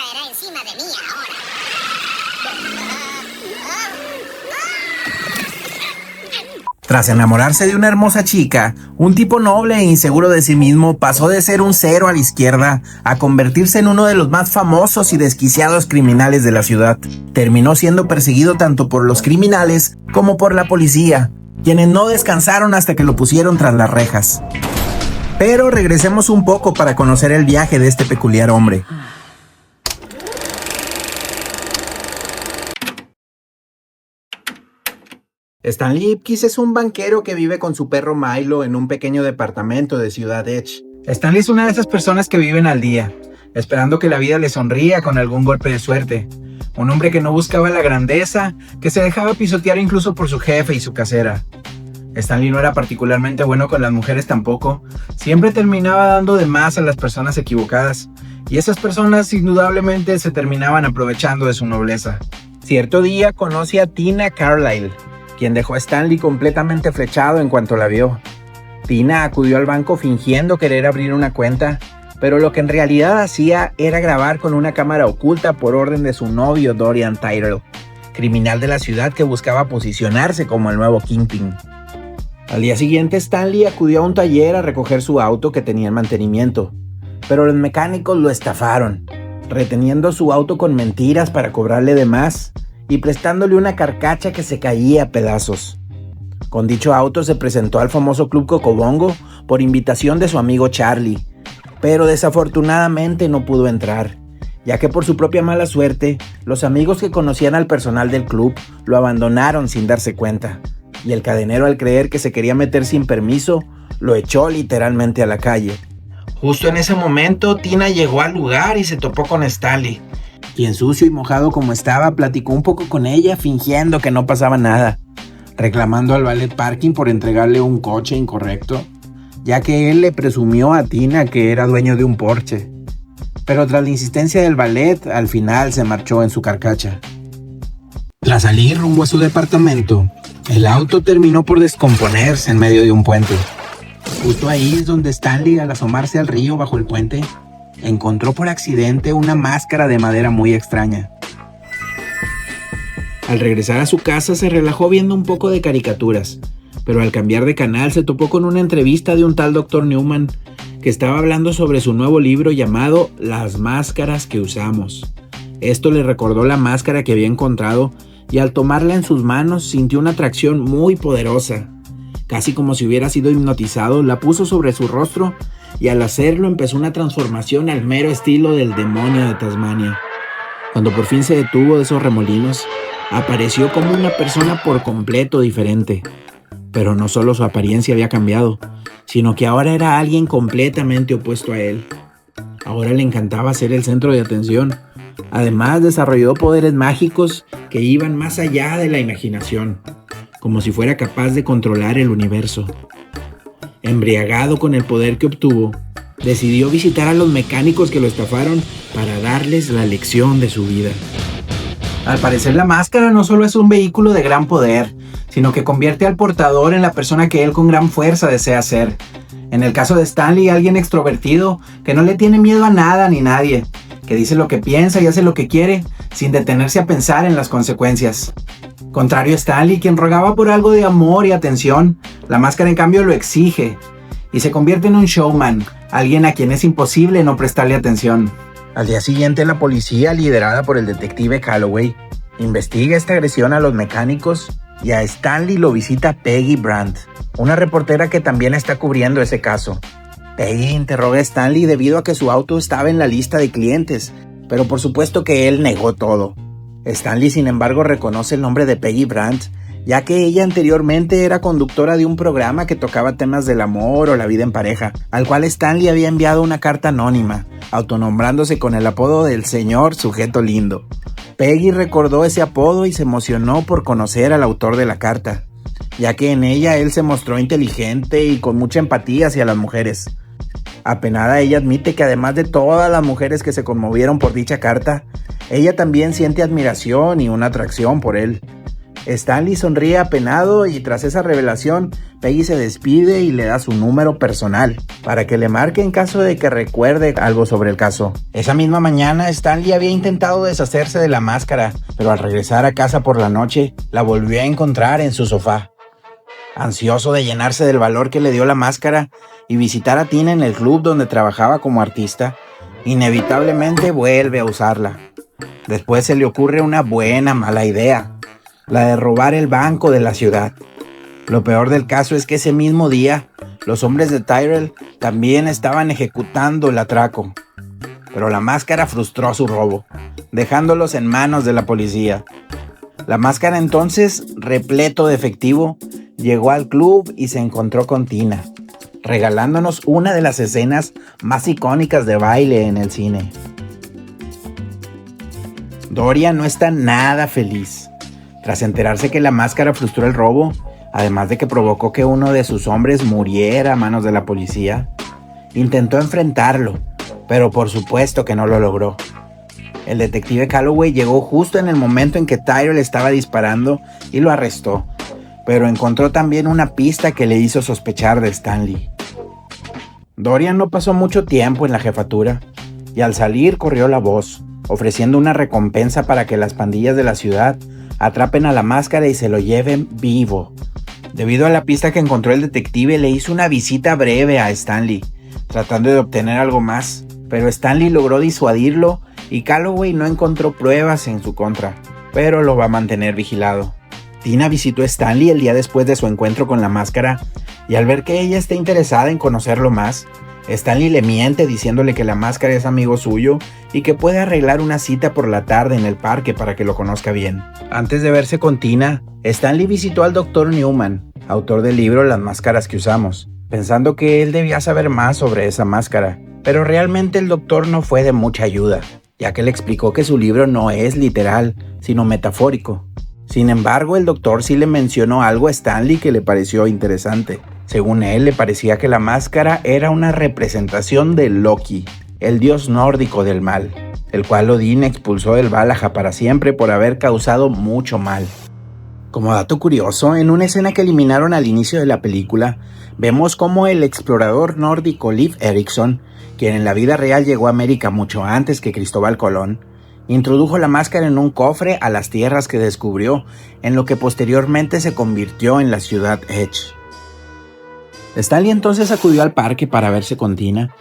caerá encima de mí ahora. Tras enamorarse de una hermosa chica, un tipo noble e inseguro de sí mismo pasó de ser un cero a la izquierda a convertirse en uno de los más famosos y desquiciados criminales de la ciudad. Terminó siendo perseguido tanto por los criminales como por la policía, quienes no descansaron hasta que lo pusieron tras las rejas. Pero regresemos un poco para conocer el viaje de este peculiar hombre. Stanley Ipkiss es un banquero que vive con su perro Milo en un pequeño departamento de Ciudad Edge. Stanley es una de esas personas que viven al día, esperando que la vida le sonría con algún golpe de suerte. Un hombre que no buscaba la grandeza, que se dejaba pisotear incluso por su jefe y su casera. Stanley no era particularmente bueno con las mujeres tampoco, siempre terminaba dando de más a las personas equivocadas, y esas personas indudablemente se terminaban aprovechando de su nobleza. Cierto día conoce a Tina Carlyle, quien dejó a Stanley completamente flechado en cuanto la vio. Tina acudió al banco fingiendo querer abrir una cuenta, pero lo que en realidad hacía era grabar con una cámara oculta por orden de su novio Dorian Tyrell, criminal de la ciudad que buscaba posicionarse como el nuevo Kingpin. Al día siguiente, Stanley acudió a un taller a recoger su auto que tenía en mantenimiento, pero los mecánicos lo estafaron, reteniendo su auto con mentiras para cobrarle de más y prestándole una carcacha que se caía a pedazos. Con dicho auto se presentó al famoso Club Cocobongo por invitación de su amigo Charlie, pero desafortunadamente no pudo entrar, ya que por su propia mala suerte, los amigos que conocían al personal del club lo abandonaron sin darse cuenta, y el cadenero, al creer que se quería meter sin permiso, lo echó literalmente a la calle. Justo en ese momento, Tina llegó al lugar y se topó con Stanley, quien, sucio y mojado como estaba, platicó un poco con ella fingiendo que no pasaba nada, reclamando al valet parking por entregarle un coche incorrecto, ya que él le presumió a Tina que era dueño de un Porsche. Pero tras la insistencia del valet, al final se marchó en su carcacha. Tras salir rumbo a su departamento, el auto terminó por descomponerse en medio de un puente. Justo ahí es donde Stanley, al asomarse al río bajo el puente, encontró por accidente una máscara de madera muy extraña. Al regresar a su casa se relajó viendo un poco de caricaturas, pero al cambiar de canal se topó con una entrevista de un tal Dr. Newman que estaba hablando sobre su nuevo libro llamado Las máscaras que usamos. Esto le recordó la máscara que había encontrado y al tomarla en sus manos sintió una atracción muy poderosa. Casi como si hubiera sido hipnotizado, la puso sobre su rostro y al hacerlo empezó una transformación al mero estilo del demonio de Tasmania. Cuando por fin se detuvo de esos remolinos, apareció como una persona por completo diferente. Pero no solo su apariencia había cambiado, sino que ahora era alguien completamente opuesto a él. Ahora le encantaba ser el centro de atención. Además, desarrolló poderes mágicos que iban más allá de la imaginación, como si fuera capaz de controlar el universo. Embriagado con el poder que obtuvo, decidió visitar a los mecánicos que lo estafaron para darles la lección de su vida. Al parecer, la máscara no solo es un vehículo de gran poder, sino que convierte al portador en la persona que él con gran fuerza desea ser. En el caso de Stanley, alguien extrovertido que no le tiene miedo a nada ni nadie, que dice lo que piensa y hace lo que quiere sin detenerse a pensar en las consecuencias. Contrario a Stanley, quien rogaba por algo de amor y atención, la máscara en cambio lo exige y se convierte en un showman, alguien a quien es imposible no prestarle atención. Al día siguiente, la policía, liderada por el detective Calloway, investiga esta agresión a los mecánicos y a Stanley lo visita Peggy Brandt, una reportera que también está cubriendo ese caso. Peggy interroga a Stanley debido a que su auto estaba en la lista de clientes, pero por supuesto que él negó todo. Stanley, sin embargo, reconoce el nombre de Peggy Brandt, ya que ella anteriormente era conductora de un programa que tocaba temas del amor o la vida en pareja, al cual Stanley había enviado una carta anónima, autonombrándose con el apodo del señor Sujeto Lindo. Peggy recordó ese apodo y se emocionó por conocer al autor de la carta, ya que en ella él se mostró inteligente y con mucha empatía hacia las mujeres. Apenada, ella admite que además de todas las mujeres que se conmovieron por dicha carta, ella también siente admiración y una atracción por él. Stanley sonríe apenado y tras esa revelación, Peggy se despide y le da su número personal para que le marque en caso de que recuerde algo sobre el caso. Esa misma mañana, Stanley había intentado deshacerse de la máscara, pero al regresar a casa por la noche, la volvió a encontrar en su sofá. Ansioso de llenarse del valor que le dio la máscara y visitar a Tina en el club donde trabajaba como artista, inevitablemente vuelve a usarla. Después se le ocurre una buena mala idea, la de robar el banco de la ciudad. Lo peor del caso es que ese mismo día, los hombres de Tyrell también estaban ejecutando el atraco. Pero la máscara frustró su robo, dejándolos en manos de la policía. La máscara entonces, repleto de efectivo, llegó al club y se encontró con Tina, regalándonos una de las escenas más icónicas de baile en el cine. Dorian no está nada feliz. Tras enterarse que la máscara frustró el robo, además de que provocó que uno de sus hombres muriera a manos de la policía, intentó enfrentarlo, pero por supuesto que no lo logró. El detective Calloway llegó justo en el momento en que Tyrell estaba disparando y lo arrestó, pero encontró también una pista que le hizo sospechar de Stanley. Dorian no pasó mucho tiempo en la jefatura y al salir corrió la voz, ofreciendo una recompensa para que las pandillas de la ciudad atrapen a la máscara y se lo lleven vivo. Debido a la pista que encontró el detective, le hizo una visita breve a Stanley, tratando de obtener algo más, pero Stanley logró disuadirlo y Calloway no encontró pruebas en su contra, pero lo va a mantener vigilado. Tina visitó a Stanley el día después de su encuentro con la máscara y al ver que ella está interesada en conocerlo más, Stanley le miente diciéndole que la máscara es amigo suyo y que puede arreglar una cita por la tarde en el parque para que lo conozca bien. Antes de verse con Tina, Stanley visitó al Dr. Newman, autor del libro Las máscaras que usamos, pensando que él debía saber más sobre esa máscara, pero realmente el doctor no fue de mucha ayuda, ya que le explicó que su libro no es literal, sino metafórico. Sin embargo, el doctor sí le mencionó algo a Stanley que le pareció interesante. Según él, le parecía que la máscara era una representación de Loki, el dios nórdico del mal, el cual Odín expulsó del Valhalla para siempre por haber causado mucho mal. Como dato curioso, en una escena que eliminaron al inicio de la película, vemos cómo el explorador nórdico Leif Erikson, quien en la vida real llegó a América mucho antes que Cristóbal Colón, introdujo la máscara en un cofre a las tierras que descubrió, en lo que posteriormente se convirtió en la ciudad Edge. Stanley entonces acudió al parque para verse con Tina.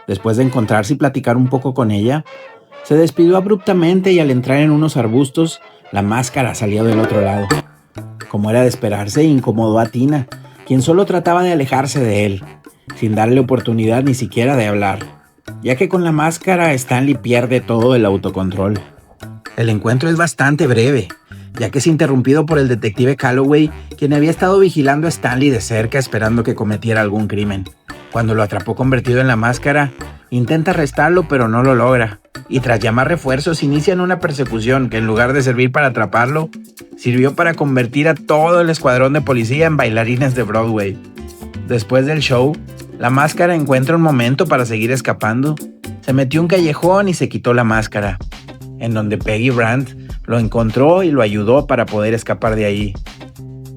Después de encontrarse y platicar un poco con ella, se despidió abruptamente y al entrar en unos arbustos, la máscara salió del otro lado. Como era de esperarse, incomodó a Tina, quien solo trataba de alejarse de él, sin darle oportunidad ni siquiera de hablar, ya que con la máscara Stanley pierde todo el autocontrol. El encuentro es bastante breve, ya que es interrumpido por el detective Calloway, quien había estado vigilando a Stanley de cerca esperando que cometiera algún crimen. Cuando lo atrapó convertido en la máscara, intenta arrestarlo pero no lo logra, y tras llamar refuerzos inician una persecución que en lugar de servir para atraparlo, sirvió para convertir a todo el escuadrón de policía en bailarines de Broadway. Después del show, la máscara encuentra un momento para seguir escapando, se metió en un callejón y se quitó la máscara, en donde Peggy Brandt lo encontró y lo ayudó para poder escapar de ahí.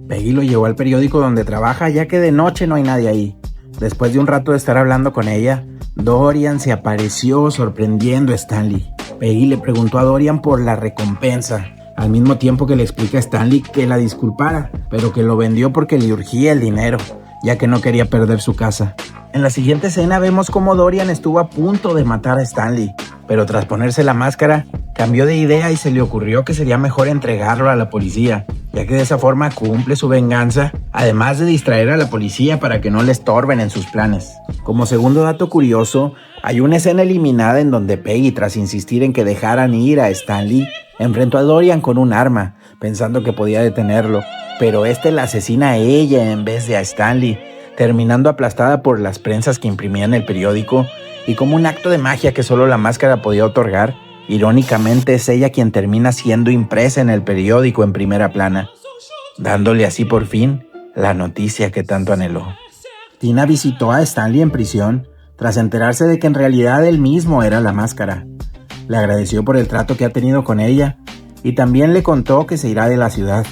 Peggy lo llevó al periódico donde trabaja, ya que de noche no hay nadie ahí. Después de un rato de estar hablando con ella, Dorian se apareció sorprendiendo a Stanley. Peggy le preguntó a Dorian por la recompensa, al mismo tiempo que le explica a Stanley que la disculpara, pero que lo vendió porque le urgía el dinero, ya que no quería perder su casa. En la siguiente escena vemos cómo Dorian estuvo a punto de matar a Stanley, pero tras ponerse la máscara, cambió de idea y se le ocurrió que sería mejor entregarlo a la policía, ya que de esa forma cumple su venganza, además de distraer a la policía para que no le estorben en sus planes. Como segundo dato curioso, hay una escena eliminada en donde Peggy, tras insistir en que dejaran ir a Stanley, enfrentó a Dorian con un arma, pensando que podía detenerlo, pero la asesina a ella en vez de a Stanley, terminando aplastada por las prensas que imprimían el periódico, y como un acto de magia que solo la máscara podía otorgar, irónicamente es ella quien termina siendo impresa en el periódico en primera plana, dándole así por fin la noticia que tanto anheló. Tina visitó a Stanley en prisión tras enterarse de que en realidad él mismo era la máscara. Le agradeció por el trato que ha tenido con ella y también le contó que se irá de la ciudad,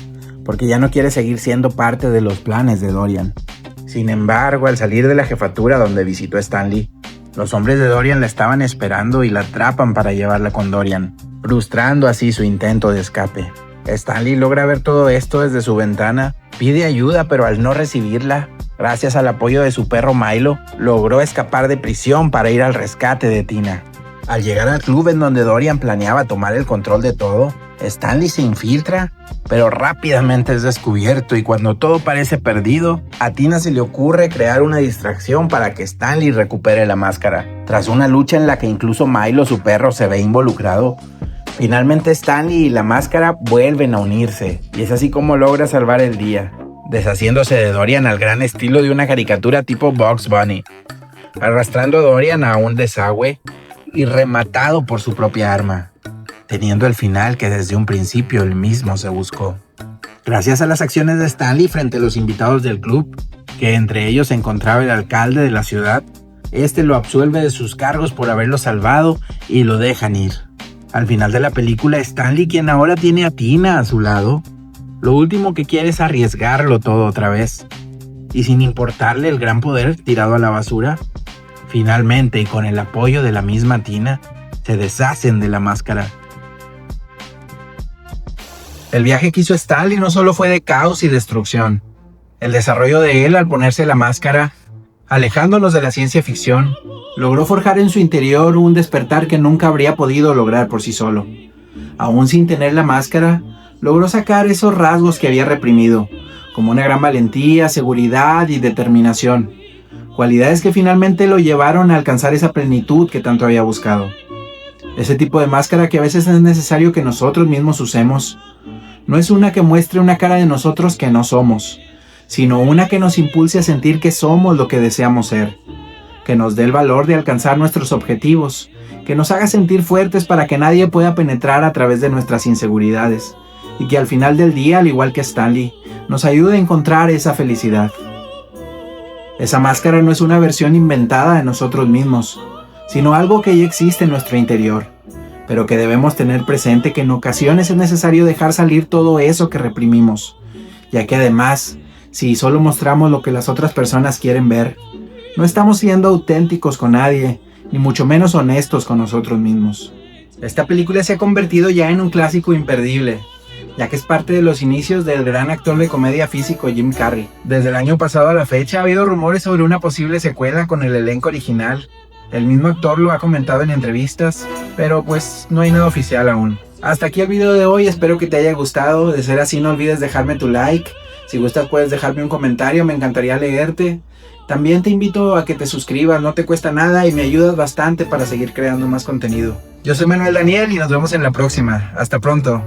porque ya no quiere seguir siendo parte de los planes de Dorian. Sin embargo, al salir de la jefatura donde visitó a Stanley, los hombres de Dorian la estaban esperando y la atrapan para llevarla con Dorian, frustrando así su intento de escape. Stanley logra ver todo esto desde su ventana, pide ayuda, pero al no recibirla, gracias al apoyo de su perro Milo, logró escapar de prisión para ir al rescate de Tina. Al llegar al club en donde Dorian planeaba tomar el control de todo, Stanley se infiltra, pero rápidamente es descubierto y cuando todo parece perdido, a Tina se le ocurre crear una distracción para que Stanley recupere la máscara. Tras una lucha en la que incluso Milo, su perro, se ve involucrado, finalmente Stanley y la máscara vuelven a unirse, y es así como logra salvar el día, deshaciéndose de Dorian al gran estilo de una caricatura tipo Bugs Bunny, arrastrando a Dorian a un desagüe y rematado por su propia arma, teniendo el final que desde un principio él mismo se buscó. Gracias a las acciones de Stanley frente a los invitados del club, que entre ellos se encontraba el alcalde de la ciudad, este lo absuelve de sus cargos por haberlo salvado y lo dejan ir. Al final de la película, Stanley, quien ahora tiene a Tina a su lado, lo último que quiere es arriesgarlo todo otra vez. Y sin importarle el gran poder tirado a la basura, finalmente y con el apoyo de la misma Tina, se deshacen de la máscara. El viaje que hizo Stanley no solo fue de caos y destrucción. El desarrollo de él al ponerse la máscara, alejándonos de la ciencia ficción, logró forjar en su interior un despertar que nunca habría podido lograr por sí solo. Aún sin tener la máscara, logró sacar esos rasgos que había reprimido, como una gran valentía, seguridad y determinación, cualidades que finalmente lo llevaron a alcanzar esa plenitud que tanto había buscado. Ese tipo de máscara que a veces es necesario que nosotros mismos usemos, no es una que muestre una cara de nosotros que no somos, sino una que nos impulse a sentir que somos lo que deseamos ser, que nos dé el valor de alcanzar nuestros objetivos, que nos haga sentir fuertes para que nadie pueda penetrar a través de nuestras inseguridades, y que al final del día, al igual que Stanley, nos ayude a encontrar esa felicidad. Esa máscara no es una versión inventada de nosotros mismos, sino algo que ya existe en nuestro interior, pero que debemos tener presente que en ocasiones es necesario dejar salir todo eso que reprimimos, ya que además, si solo mostramos lo que las otras personas quieren ver, no estamos siendo auténticos con nadie, ni mucho menos honestos con nosotros mismos. Esta película se ha convertido ya en un clásico imperdible, ya que es parte de los inicios del gran actor de comedia físico Jim Carrey. Desde el año pasado a la fecha ha habido rumores sobre una posible secuela con el elenco original. El mismo actor lo ha comentado en entrevistas, pero pues no hay nada oficial aún. Hasta aquí el video de hoy, espero que te haya gustado. De ser así, no olvides dejarme tu like. Si gustas puedes dejarme un comentario, me encantaría leerte. También te invito a que te suscribas, no te cuesta nada y me ayudas bastante para seguir creando más contenido. Yo soy Manuel Daniel y nos vemos en la próxima. Hasta pronto.